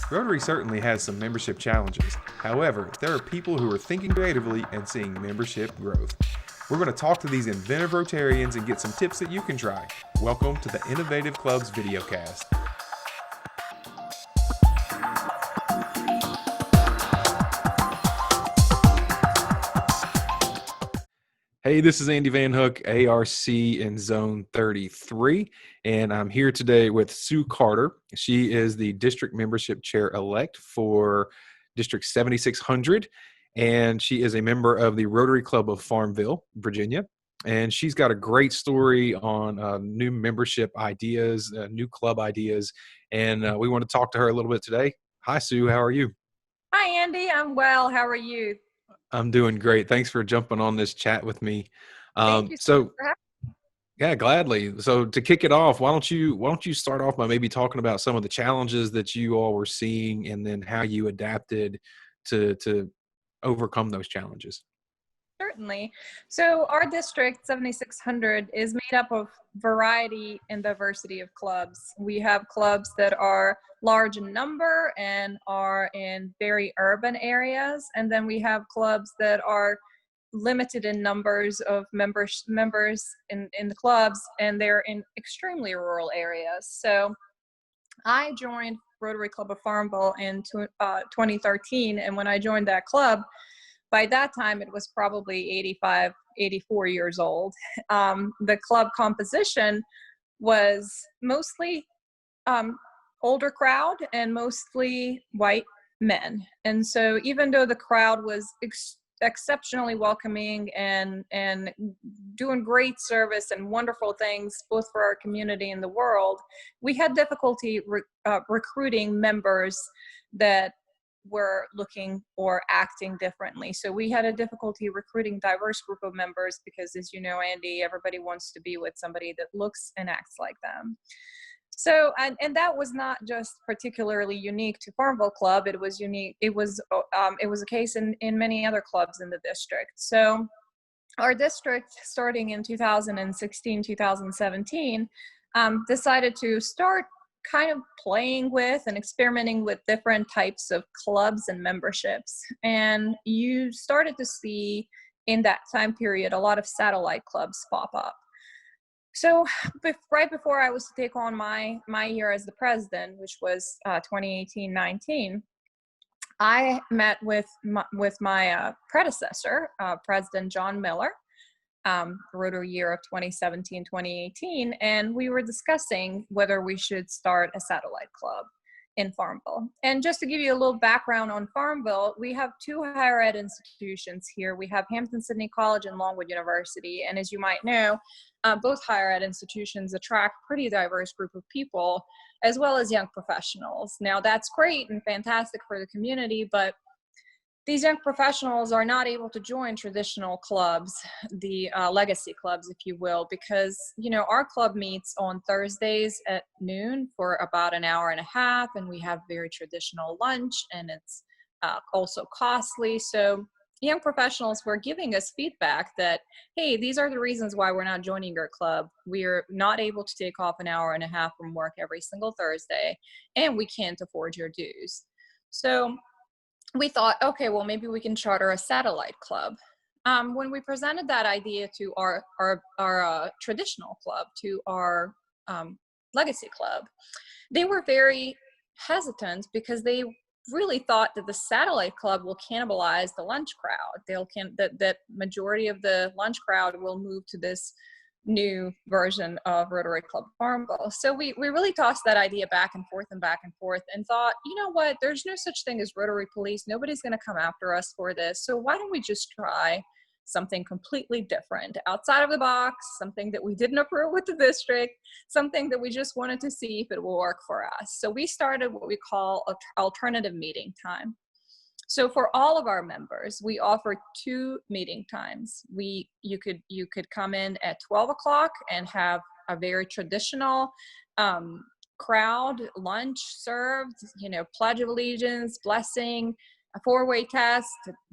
Rotary certainly has some membership challenges. However, there are people who are thinking creatively and seeing membership growth. We're going to talk to these inventive Rotarians and get some tips that you can try. Welcome to the Innovative Clubs videocast. Hey, this is Andy Van Hook, ARC in Zone 33, and I'm here today with Sue Carter. She is the District Membership Chair-elect for District 7600, and she is a member of the Rotary Club of Farmville, Virginia. And she's got a great story on new membership ideas, new club ideas, and we want to talk to her a little bit today. Hi, Sue. How are you? Hi, Andy. I'm well. How are you? I'm doing great. Thanks for jumping on this chat with me. Thank you so much So for having Yeah, gladly. So to kick it off, why don't you start off by maybe talking about some of the challenges that you all were seeing and then how you adapted to overcome those challenges? me. Certainly. So our district, 7600, is made up of variety and diversity of clubs. We have clubs that are large in number and are in very urban areas. And then we have clubs that are limited in numbers of members in the clubs, and they're in extremely rural areas. So I joined Rotary Club of Farmville in 2013, and when I joined that club, by that time it was probably 85, 84 years old. The club composition was mostly older crowd and mostly white men. And so even though the crowd was exceptionally welcoming and doing great service and wonderful things both for our community and the world, we had difficulty recruiting members that were looking or acting differently. So we had a difficulty recruiting diverse group of members because, as you know, Andy, everybody wants to be with somebody that looks and acts like them. So, and that was not just particularly unique to Farmville Club. It was unique. It was a case in many other clubs in the district. So our district, starting in 2016, 2017, decided to start kind of playing with and experimenting with different types of clubs and memberships. And you started to see in that time period a lot of satellite clubs pop up. So right before I was to take on my year as the president, which was 2018-19, I met with my predecessor, President John Miller, Rotary year of 2017-2018, and we were discussing whether we should start a satellite club in Farmville. And just to give you a little background on Farmville, we have two higher ed institutions here. We have Hampton-Sydney College and Longwood University. And as you might know, both higher ed institutions attract pretty diverse group of people, as well as young professionals. Now, that's great and fantastic for the community, but these young professionals are not able to join traditional clubs, the legacy clubs, if you will, because, you know, our club meets on Thursdays at noon for about an hour and a half, and we have very traditional lunch, and it's also costly. So young professionals were giving us feedback that, hey, these are the reasons why we're not joining your club. We're not able to take off an hour and a half from work every single Thursday, and we can't afford your dues. So we thought, okay, well, maybe we can charter a satellite club. When we presented that idea to our traditional club, to our legacy club, they were very hesitant because they really thought that the satellite club will cannibalize the lunch crowd. That majority of the lunch crowd will move to this new version of Rotary Club Farmville. So we really tossed that idea back and forth and thought, you know what, there's no such thing as Rotary police. Nobody's going to come after us for this. So why don't we just try something completely different, outside of the box, something that we didn't approve with the district, something that we just wanted to see if it will work for us. So we started what we call an alternative meeting time. So for all of our members, we offer 2 meeting times. You could come in at 12 o'clock and have a very traditional crowd lunch served, you know, Pledge of Allegiance, blessing, a 4-way test,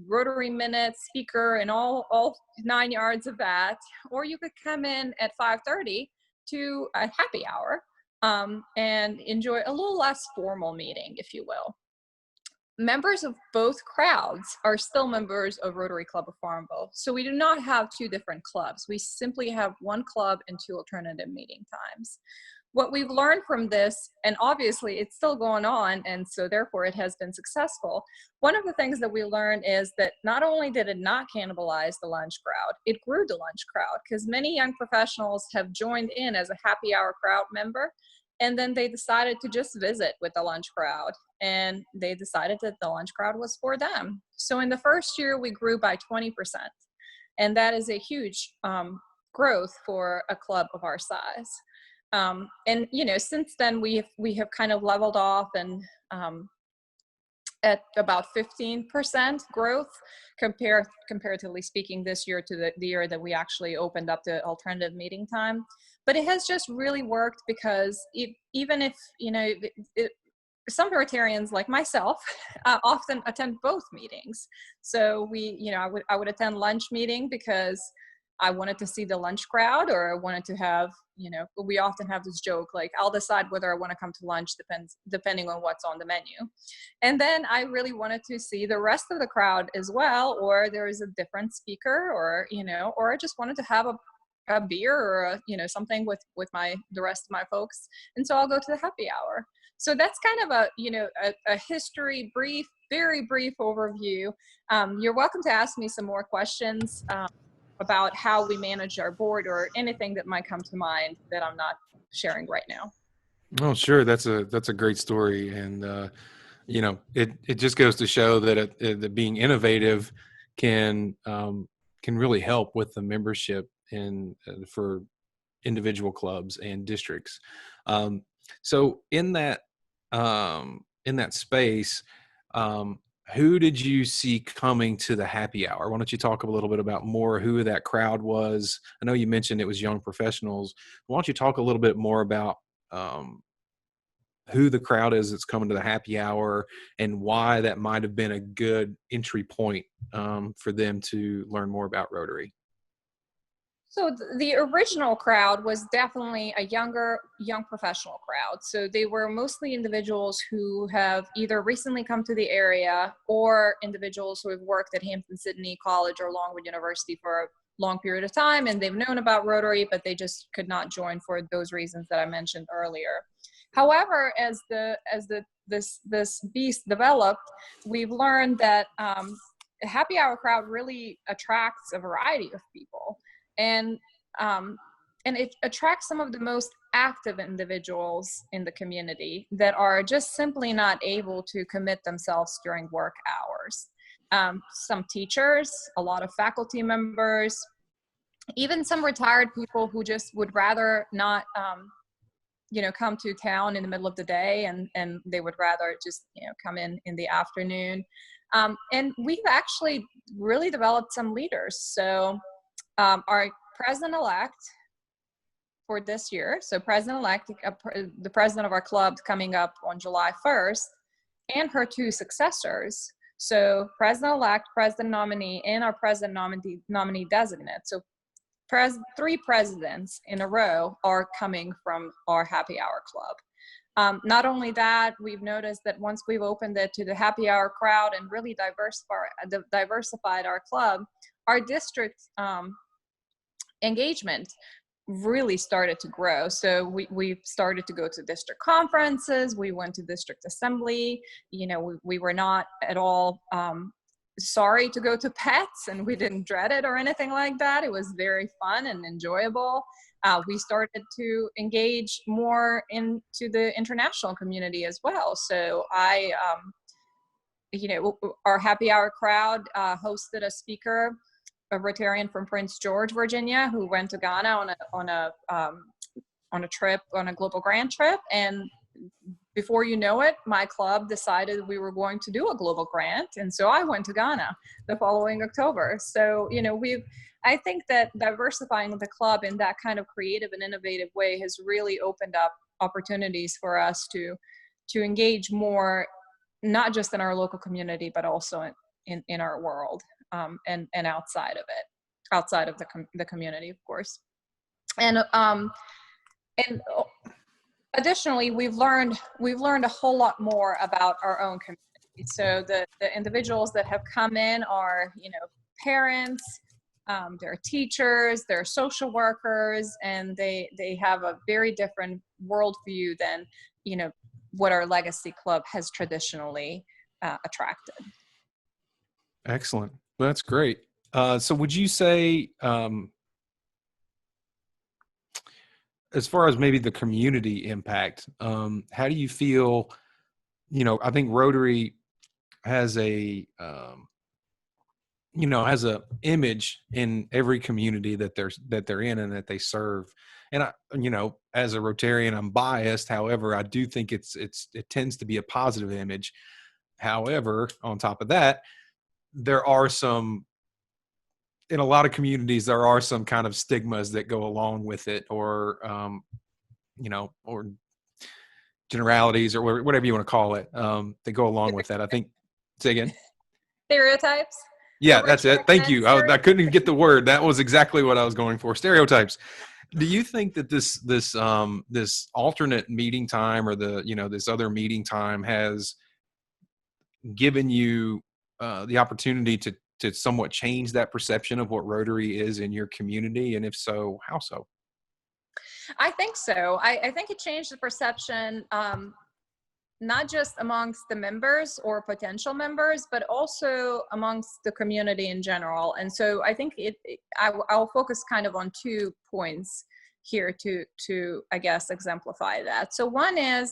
Rotary minutes, speaker, and all 9 yards of that. Or you could come in at 5:30 to a happy hour. and enjoy a little less formal meeting, if you will. Members of both crowds are still members of Rotary Club of Farmville. So we do not have two different clubs. We simply have one club and two alternative meeting times. What we've learned from this, and obviously it's still going on, and so therefore it has been successful. One of the things that we learned is that not only did it not cannibalize the lunch crowd, it grew the lunch crowd, because many young professionals have joined in as a happy hour crowd member, and then they decided to just visit with the lunch crowd, and they decided that the lunch crowd was for them. So in the first year, we grew by 20%, and that is a huge growth for a club of our size. And since then we have kind of leveled off and at about 15% growth comparatively speaking this year to the year that we actually opened up the alternative meeting time. But it has just really worked because even if some Rotarians like myself often attend both meetings. So I would attend lunch meeting because I wanted to see the lunch crowd, or I wanted to have, we often have this joke, like I'll decide whether I want to come to lunch depending on what's on the menu. And then I really wanted to see the rest of the crowd as well, or there is a different speaker, or, or I just wanted to have a beer or something with the rest of my folks. And so I'll go to the happy hour. So that's kind of a history, very brief overview. You're welcome to ask me some more questions about how we manage our board, or anything that might come to mind that I'm not sharing right now. Oh, sure. That's a great story. And, it just goes to show that that being innovative can really help with the membership for individual clubs and districts. So in that space, who did you see coming to the happy hour? Why don't you talk a little bit about more who that crowd was? I know you mentioned it was young professionals. Why don't you talk a little bit more about who the crowd is that's coming to the happy hour, and why that might have been a good entry point for them to learn more about Rotary? So the original crowd was definitely a young professional crowd. So they were mostly individuals who have either recently come to the area, or individuals who have worked at Hampton-Sydney College or Longwood University for a long period of time, and they've known about Rotary, but they just could not join for those reasons that I mentioned earlier. However, as this beast developed, we've learned that the happy hour crowd really attracts a variety of people. And it attracts some of the most active individuals in the community that are just simply not able to commit themselves during work hours. Some teachers, a lot of faculty members, even some retired people who just would rather not, come to town in the middle of the day, and they would rather just, come in the afternoon. And we've actually really developed some leaders. So our president-elect for this year, so president-elect, the president of our club coming up on July 1st, and her two successors, so president-elect, president nominee, and our president nominee designate. So three presidents in a row are coming from our happy hour club. Not only that, we've noticed that once we've opened it to the happy hour crowd and really diversified our club, our district engagement really started to grow. So we started to go to district conferences. We went to district assembly. We were not at all sorry to go to pets, and we didn't dread it or anything like that. It was very fun and enjoyable. We started to engage more into the international community as well. So our happy hour crowd hosted a speaker, a Rotarian from Prince George, Virginia, who went to Ghana on a global grant trip. And before you know it, my club decided we were going to do a global grant. And so I went to Ghana the following October. So, I think that diversifying the club in that kind of creative and innovative way has really opened up opportunities for us to engage more, not just in our local community, but also in our world, and outside of it, outside of the community, of course. And Additionally, we've learned a whole lot more about our own community. So the individuals that have come in are, parents, they're teachers, they're social workers, and they have a very different worldview than, what our legacy club has traditionally attracted. Excellent. Well, that's great. So would you say, as far as maybe the community impact, how do you feel, I think Rotary has has a image in every community that they're in and that they serve. And as a Rotarian, I'm biased. However, I do think it tends to be a positive image. However, on top of that, there are some, in a lot of communities, there are some kind of stigmas that go along with it, or or generalities, or whatever you want to call it, that go along with that. I think. Say again. Stereotypes. Yeah, that's it. Thank you. I couldn't even get the word. That was exactly what I was going for. Stereotypes. Do you think that this alternate meeting time, or this other meeting time, has given you the opportunity to somewhat change that perception of what Rotary is in your community? And if so, how so? I think so. I think it changed the perception, not just amongst the members or potential members, but also amongst the community in general. And so I think I'll focus kind of on 2 points here to I guess exemplify that. So one is,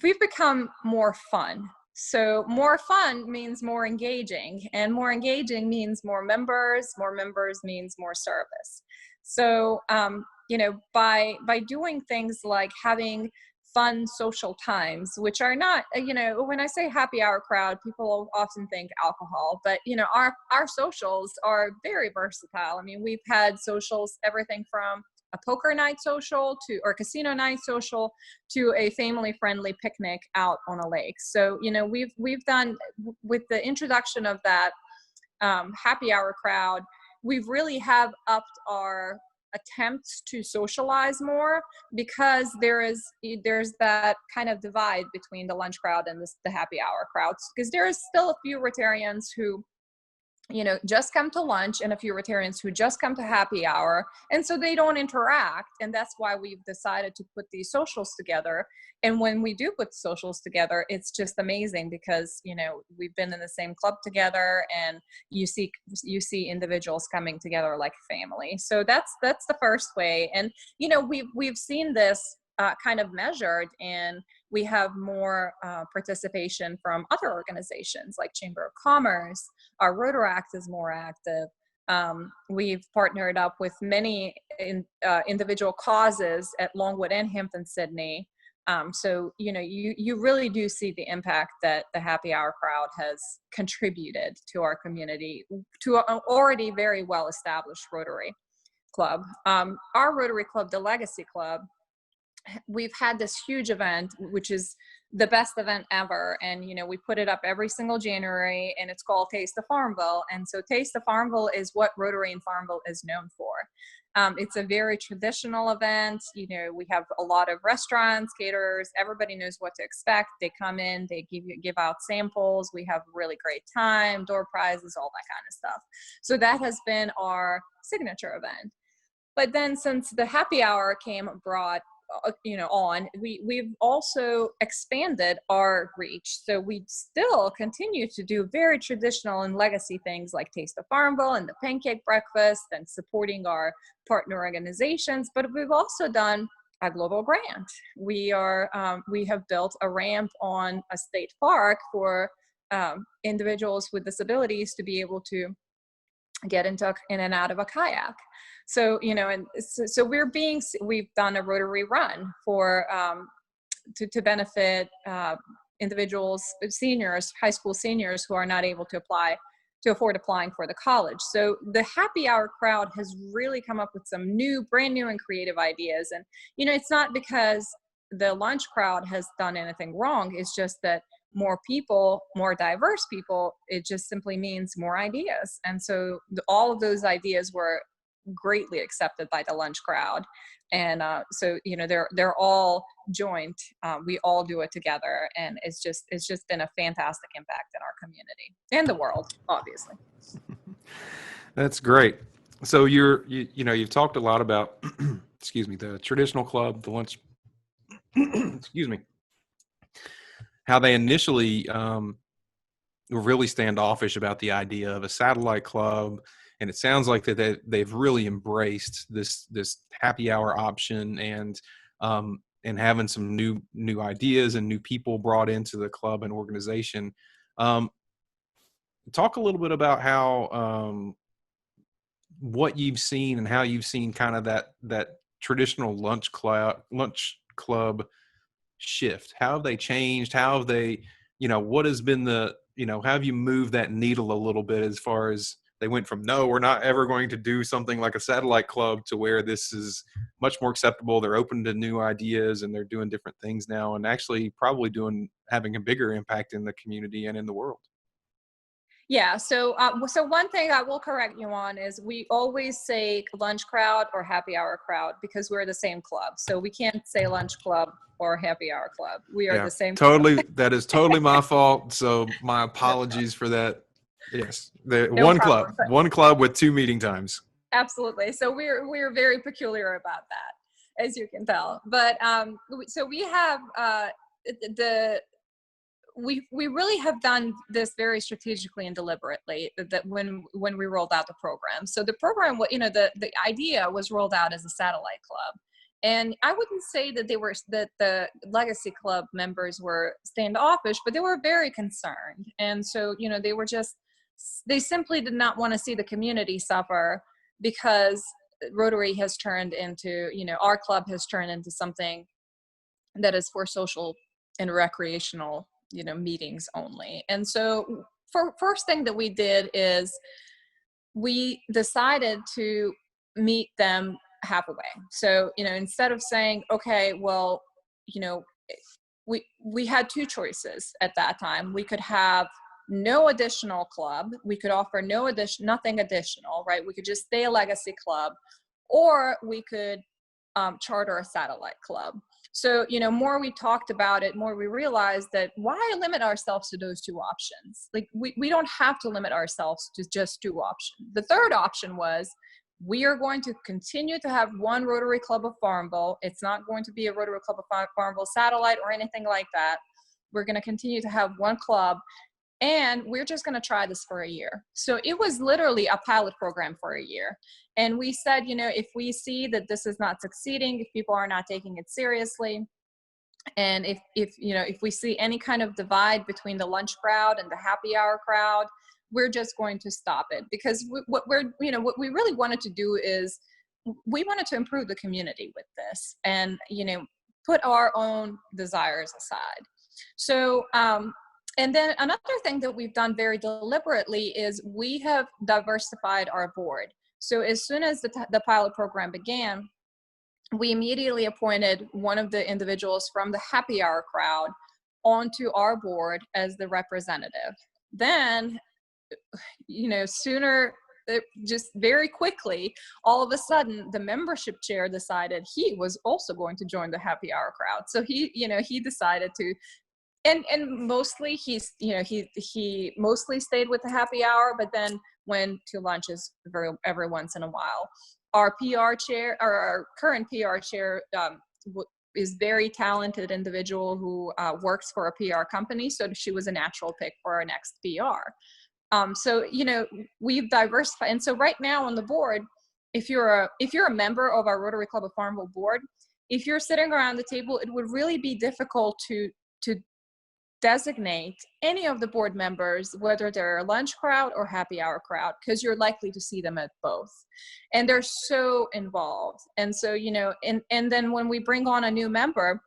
we've become more fun. So more fun means more engaging, and more engaging means more members means more service. So, by doing things like having fun social times, which are not, when I say happy hour crowd, people often think alcohol, but, our socials are very versatile. I mean, we've had socials, everything from a poker night social or casino night social to a family friendly picnic out on a lake. So, we've done, with the introduction of that happy hour crowd, we've really have upped our attempts to socialize more, because there's that kind of divide between the lunch crowd and the happy hour crowds, because there is still a few Rotarians who just come to lunch, and a few Rotarians who just come to happy hour. And so they don't interact. And that's why we've decided to put these socials together. And when we do put socials together, it's just amazing, because, we've been in the same club together, and you see individuals coming together like family. So that's the first way. And, we've seen this kind of measured, and we have more participation from other organizations like Chamber of Commerce. Our Rotaract is more active. We've partnered up with many individual causes at Longwood and Hampton Sydney. So, you really do see the impact that the happy hour crowd has contributed to our community, to an already very well established Rotary Club. Our Rotary Club, the Legacy Club, we've had this huge event, which is the best event ever. And, we put it up every single January, and it's called Taste of Farmville. And so Taste of Farmville is what Rotary in Farmville is known for. It's a very traditional event. We have a lot of restaurants, caterers, everybody knows what to expect. They come in, they give out samples. We have really great time, door prizes, all that kind of stuff. So that has been our signature event. But then since the happy hour came abroad, we've also expanded our reach. So we still continue to do very traditional and legacy things like Taste of Farmville and the pancake breakfast and supporting our partner organizations, but we've also done a global grant. We have built a ramp on a state park for individuals with disabilities to be able to get in and out of a kayak. So, so we've done a Rotary run for, to benefit individuals, seniors, high school seniors who are not able to afford applying for the college. So the happy hour crowd has really come up with some brand new and creative ideas. And, it's not because the lunch crowd has done anything wrong. It's just that more people, more diverse people, it just simply means more ideas. And so all of those ideas were greatly accepted by the lunch crowd. And so, they're all joined. We all do it together, and it's just been a fantastic impact in our community and the world, obviously. That's great. So you've talked a lot about, excuse me, the traditional club, the lunch, excuse me, how they initially were really standoffish about the idea of a satellite club, and it sounds like they've really embraced this happy hour option, and having some new ideas and new people brought into the club and organization. Um, Talk a little bit about how what you've seen and how you've seen kind of that traditional lunch club shift. How have they changed? How have they, what has been how have you moved that needle a little bit, as far as they went from, no, we're not ever going to do something like a satellite club, to where this is much more acceptable. They're open to new ideas, and they're doing different things now, and actually probably having a bigger impact in the community and in the world. Yeah. So one thing I will correct you on is we always say lunch crowd or happy hour crowd, because we're the same club. So we can't say lunch club or happy hour club. We are Yeah, the same club. totally. That is totally my fault. So my No, apologies for that. Yes, the no problem. one club with two meeting times. Absolutely. So we're very peculiar about that, as you can tell. But so we have the we really have done this very strategically and deliberately, that when we rolled out the program. So the program, the idea was rolled out as a satellite club. And I wouldn't say that the legacy club members were standoffish, but they were very concerned. And so, they simply did not want to see the community suffer, because Rotary has turned into, our club has turned into something that is for social and recreational, meetings only. And so, first thing that we did is we decided to meet them halfway. So, instead of saying, okay, well, you know, we had two choices at that time. We could have no additional club. We could offer nothing additional, right? We could just stay a legacy club, or we could charter a satellite club. So, more we talked about it, more we realized that why limit ourselves to those two options? Like, we don't have to limit ourselves to just two options. The third option was, we are going to continue to have one Rotary Club of Farmville. It's not going to be a Rotary Club of Farmville satellite or anything like that. We're going to continue to have one club, and we're just going to try this for a year. So it was literally a pilot program for a year. And we said, if we see that this is not succeeding, if people are not taking it seriously, and if we see any kind of divide between the lunch crowd and the happy hour crowd, we're just going to stop it. Because what we really wanted to do is, we wanted to improve the community with this, and put our own desires aside. So and then another thing that we've done very deliberately is we have diversified our board. So as soon as the pilot program began, we immediately appointed one of the individuals from the happy hour crowd onto our board as the representative. Then, just very quickly, all of a sudden, the membership chair decided he was also going to join the happy hour crowd. So he decided to, and mostly he mostly stayed with the happy hour, but then went to lunches every once in a while. Our PR chair, or our current PR chair, is very talented individual who works for a PR company. So she was a natural pick for our next PR. So we've diversified, and so right now on the board, if you're a member of our Rotary Club of Farmville board, if you're sitting around the table, it would really be difficult to designate any of the board members, whether they're a lunch crowd or happy hour crowd, because you're likely to see them at both, and they're so involved. And so and then when we bring on a new member,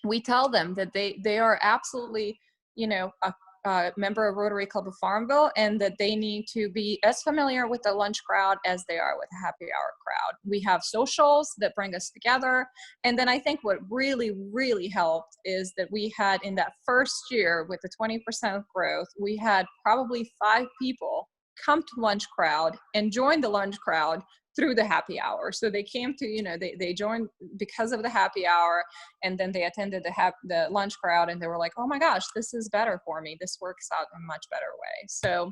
we tell them that they are absolutely a member of Rotary Club of Farmville, and that they need to be as familiar with the lunch crowd as they are with the happy hour crowd. We have socials that bring us together. And then I think what really, really helped is that we had, in that first year with the 20% growth, we had probably 5 people come to lunch crowd and join the lunch crowd through the happy hour. So they came to, they joined because of the happy hour, and then they attended the lunch crowd, and they were like, oh my gosh, this is better for me. This works out in a much better way. So,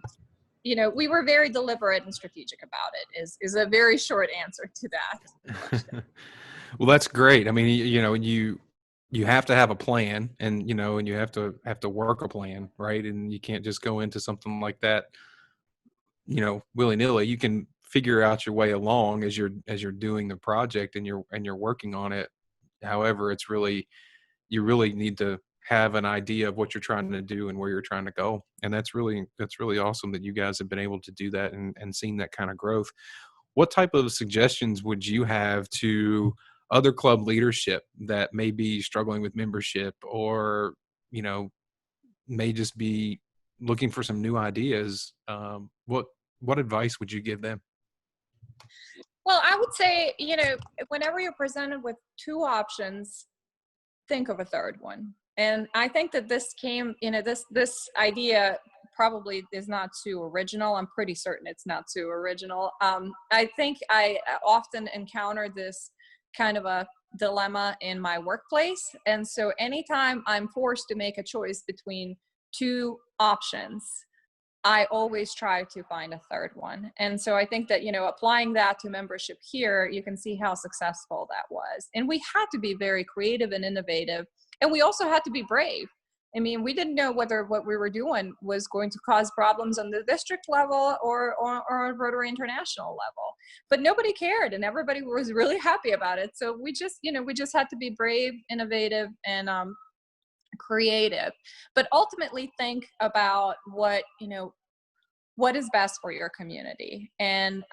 we were very deliberate and strategic about it is a very short answer to that question. Well, that's great. I mean, you have to have a plan, and and you have to work a plan, right? And you can't just go into something like that, willy-nilly. You can figure out your way along as you're doing the project, and you're working on it. However, you really need to have an idea of what you're trying to do and where you're trying to go. And that's really awesome that you guys have been able to do that and seen that kind of growth. What type of suggestions would you have to other club leadership that may be struggling with membership, or you know may just be looking for some new ideas? What advice would you give them? Well, I would say, whenever you're presented with two options, think of a third one. And I think that this came, this idea probably is not too original. I'm pretty certain it's not too original. I think I often encounter this kind of a dilemma in my workplace. And so anytime I'm forced to make a choice between two options, I always try to find a third one. And so I think that, applying that to membership here, you can see how successful that was. And we had to be very creative and innovative. And we also had to be brave. I mean, we didn't know whether what we were doing was going to cause problems on the district level or Rotary International level. But nobody cared, and everybody was really happy about it. So we just had to be brave, innovative, and creative, but ultimately think about what is best for your community. And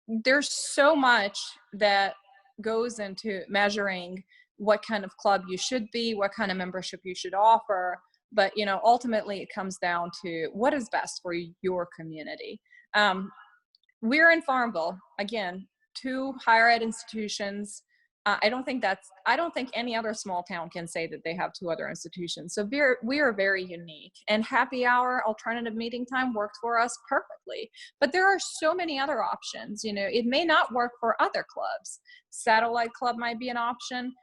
there's so much that goes into measuring what kind of club you should be, what kind of membership you should offer, but ultimately it comes down to what is best for your community. We're in Farmville, again, two higher ed institutions. I don't think any other small town can say that they have two other institutions. So we are very unique. And happy hour, alternative meeting time worked for us perfectly. But there are so many other options. It may not work for other clubs. Satellite club might be an option.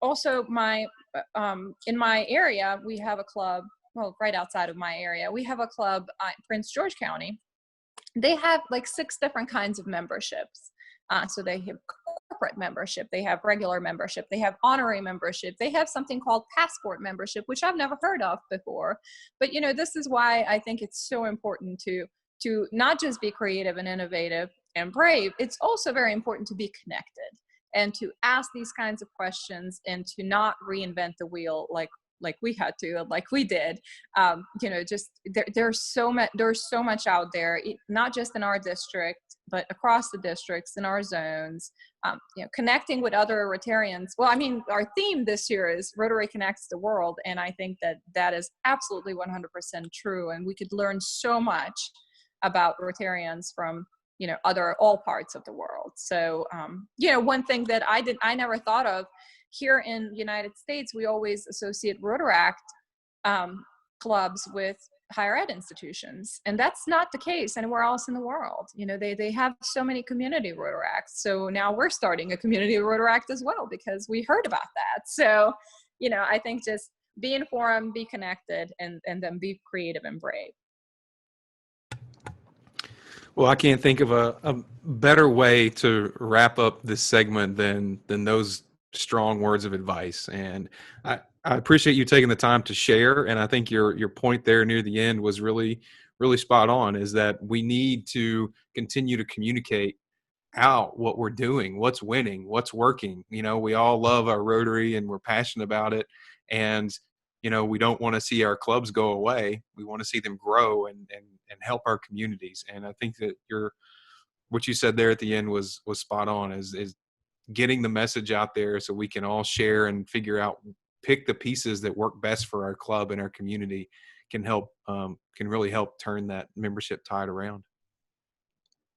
Also, in my area, we have a club. Well, right outside of my area, we have a club, Prince George County. They have like 6 different kinds of memberships. So they have corporate membership, they have regular membership, they have honorary membership, they have something called passport membership, which I've never heard of before. But this is why I think it's so important to not just be creative and innovative and brave. It's also very important to be connected and to ask these kinds of questions and to not reinvent the wheel like we had to, like we did. Just there's so much out there, not just in our district, but across the districts, in our zones, connecting with other Rotarians. Well, I mean, our theme this year is Rotary Connects the World. And I think that is absolutely 100% true. And we could learn so much about Rotarians from, all parts of the world. So, one thing that I never thought of, here in the United States, we always associate Rotaract clubs with higher ed institutions. And that's not the case anywhere else in the world. They have so many community Rotaracts. So now we're starting a community Rotaract as well because we heard about that. So, I think just be informed, be connected, and then be creative and brave. Well, I can't think of a better way to wrap up this segment than those strong words of advice. And I appreciate you taking the time to share. And I think your point there near the end was really, really spot on, is that we need to continue to communicate out what we're doing, what's winning, what's working. We all love our Rotary and we're passionate about it. And, we don't want to see our clubs go away. We want to see them grow and help our communities. And I think that what you said there at the end was spot on, is getting the message out there so we can all share and figure out, pick the pieces that work best for our club and our community can really help turn that membership tide around.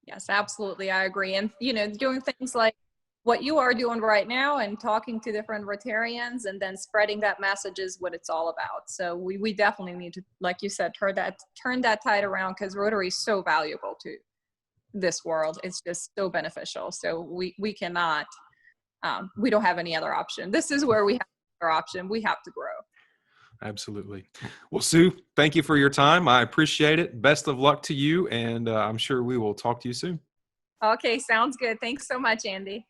Yes, absolutely. I agree. And, doing things like what you are doing right now and talking to different Rotarians and then spreading that message is what it's all about. So we definitely need to, like you said, turn that tide around, because Rotary is so valuable to this world. It's just so beneficial. So we cannot, we don't have any other option. This is where we have our option. We have to grow. Absolutely. Well, Sue, thank you for your time. I appreciate it. Best of luck to you, and I'm sure we will talk to you soon. Okay, sounds good. Thanks so much, Andy.